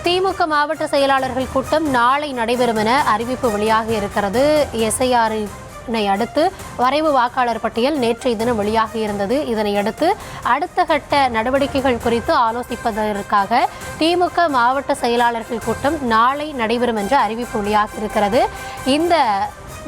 திமுக மாவட்ட செயலாளர்கள் கூட்டம் நாளை நடைபெறும் என அறிவிப்பு வெளியாகி இருக்கிறது. எஸ்ஐஆரினை அடுத்து வரைவு வாக்காளர் பட்டியல் நேற்றைய தினம் வெளியாகி இருந்தது. இதனையடுத்து அடுத்த கட்ட நடவடிக்கைகள் குறித்து ஆலோசிப்பதற்காக திமுக மாவட்ட செயலாளர்கள் கூட்டம் நாளை நடைபெறும் என்ற அறிவிப்பு வெளியாகி இருக்கிறது. இந்த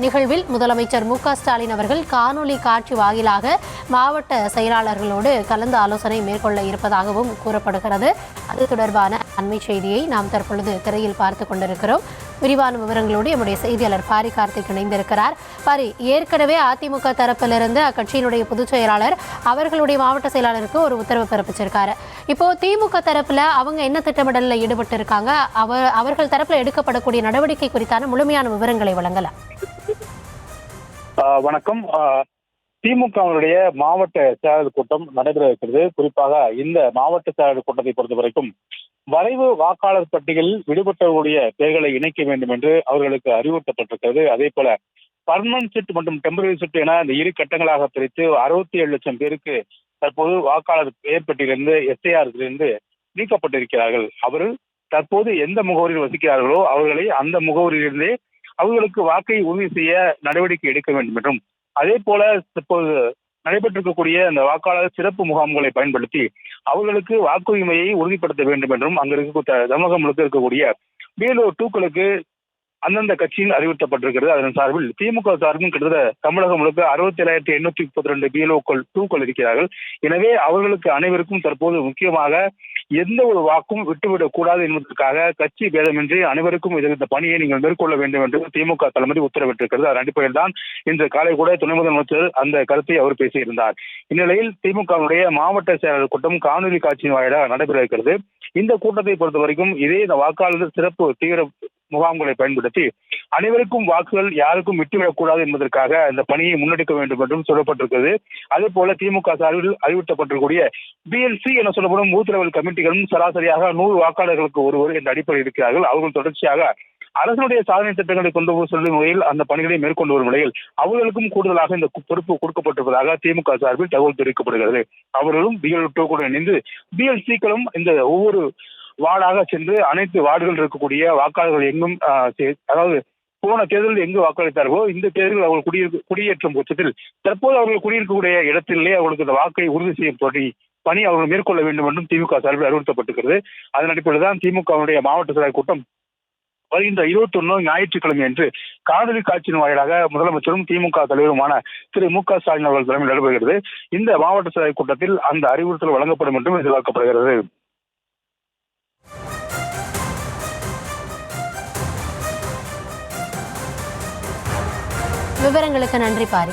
நிகழ்வில் முதலமைச்சர் மு.க.ஸ்டாலின் அவர்கள் காணொலி காட்சி வாயிலாக மாவட்ட செயலாளர்களோடு கலந்து ஆலோசனை மேற்கொள்ள இருப்பதாகவும் கூறப்படுகிறது. அது தொடர்பான அண்மை செய்தியை நாம் தற்பொழுது திரையில் பார்த்து கொண்டிருக்கிறோம். விரிவான விவரங்களோடு நம்முடைய செய்தியாளர் பாரி கார்த்திக் இணைந்திருக்கிறார். பாரி, ஏற்கனவே அதிமுக தரப்பிலிருந்து அக்கட்சியினுடைய பொதுச் செயலாளர் அவர்களுடைய மாவட்ட செயலாளருக்கு ஒரு உத்தரவு பிறப்பிச்சிருக்காரு. இப்போ திமுக தரப்புல அவங்க என்ன திட்டமிடலில் ஈடுபட்டு இருக்காங்க, அவர்கள் தரப்புல எடுக்கப்படக்கூடிய நடவடிக்கை குறித்தான முழுமையான விவரங்களை வழங்கலாம். வணக்கம். திமுகவினுடைய மாவட்ட செயலாளர் கூட்டம் நடைபெற இருக்கிறது. குறிப்பாக இந்த மாவட்ட செயலாளர் கூட்டத்தை பொறுத்த வரைக்கும் வரைவு வாக்காளர் பட்டியலில் விடுபட்டவர்களுடைய பெயர்களை இணைக்க வேண்டும் என்று அவர்களுக்கு அறிவுறுத்தப்பட்டிருக்கிறது. அதே போல பர்மனன்ட் சிட் மற்றும் டெம்பரரி சிட் என இந்த இரு கட்டங்களாக பிரித்து 67 லட்சம் பேருக்கு தற்போது வாக்காளர் பெயர் பட்டியலிருந்து எஸ்ஐஆரிலிருந்து நீக்கப்பட்டிருக்கிறார்கள். அவர்கள் தற்போது எந்த முகவரியில் வசிக்கிறார்களோ அவர்களை அந்த முகவரியிலிருந்தே அவர்களுக்கு வாக்கை உறுதி செய்ய நடவடிக்கை எடுக்க வேண்டும் என்றும், அதே போல இப்போது நடைபெற்றிருக்கக்கூடிய அந்த வாக்காளர் சிறப்பு முகாம்களை பயன்படுத்தி அவர்களுக்கு வாக்குரிமையை உறுதிப்படுத்த வேண்டும் என்றும் அங்கு இருக்க தமிழகம் முழுக்க இருக்கக்கூடிய BLO 2க்களுக்கு அந்தந்த கட்சியில் அறிவுறுத்தப்பட்டிருக்கிறது. அதன் சார்பில் திமுக சார்பில் கிட்டத்தட்ட தமிழகம் முழுக்க 67,832 BLO 2க்கள் இருக்கிறார்கள். எனவே அவர்களுக்கு அனைவருக்கும் தற்போது முக்கியமாக எந்த ஒரு வாக்கும் விட்டுவிடக் கூடாது என்பதற்காக கட்சி பேதமின்றி அனைவருக்கும் இந்த பணியை நீங்கள் மேற்கொள்ள வேண்டும் என்று திமுக தலைமை உத்தரவிட்டிருக்கிறது. அதன் அடிப்படையில் தான் இன்று காலை கூட துணை முதலமைச்சர் அந்த கருத்தை அவர் பேசியிருந்தார். இந்நிலையில் திமுகவுடைய மாவட்ட செயலாளர் கூட்டம் காணொலி காட்சியின் வாயிலாக நடைபெற இருக்கிறது. இந்த கூட்டத்தை பொறுத்த வரைக்கும் இதே இந்த வாக்காளர் சிறப்பு தீவிர முகாம்களை பயன்படுத்தி அனைவருக்கும் வாக்குகள் யாருக்கும் விட்டுவிடக்கூடாது என்பதற்காக இந்த பணியை முன்னெடுக்க வேண்டும் என்றும் சொல்லப்பட்டிருக்கிறது. அதே போல திமுக சார்பில் அறிவிக்கப்பட்டிருக்கூடிய BLC என சொல்லப்படும் பூத் லெவல் கமிட்டிகளும் சராசரியாக 100 வாக்காளர்களுக்கு ஒருவர் என்ற அடிப்படையில் இருக்கிறார்கள். அவர்கள் தொடர்ச்சியாக அரசனுடைய சாதனை திட்டங்களை கொண்டு செல்லும் வகையில் அந்த பணிகளை மேற்கொண்டு வரும் நிலையில் அவர்களுக்கும் கூடுதலாக இந்த பொறுப்பு கொடுக்கப்பட்டிருப்பதாக திமுக சார்பில் தகவல் தெரிவிக்கப்படுகிறது. அவர்களும் BLO 2 இணைந்து BLC-க்களும் இந்த ஒவ்வொரு வார்டாக சென்று அனைத்து வார்டுகள் இருக்கக்கூடிய வாக்காளர்கள் எங்கும் அதாவது போன தேர்தலில் எங்கு வாக்களித்தார்களோ இந்த தேர்தலில் அவர்கள் குடியேற்றும் பட்சத்தில் தற்போது அவர்கள் குடியிருக்கக்கூடிய இடத்திலே அவர்களுக்கு இந்த வாக்கை உறுதி செய்யும் பணி அவர்கள் மேற்கொள்ள வேண்டும் என்றும் திமுக சார்பில் அறிவுறுத்தப்பட்டிருக்கிறது. அதன் அடிப்படையில் தான் திமுகவுடைய மாவட்ட செயலாளர் கூட்டம் வருகின்ற 21 ஞாயிற்றுக்கிழமை என்று காணொலி காட்சியின் வாயிலாக முதலமைச்சரும் திமுக தலைவருமான திரு மு.க.ஸ்டாலின் அவர்கள் தலைமையில் நடைபெறுகிறது. இந்த மாவட்ட செயலாளர் கூட்டத்தில் அந்த அறிவுறுத்தல் வழங்கப்படும் என்றும் எதிர்பார்க்கப்படுகிறது. விவரங்களுக்கு நன்றி பாரி.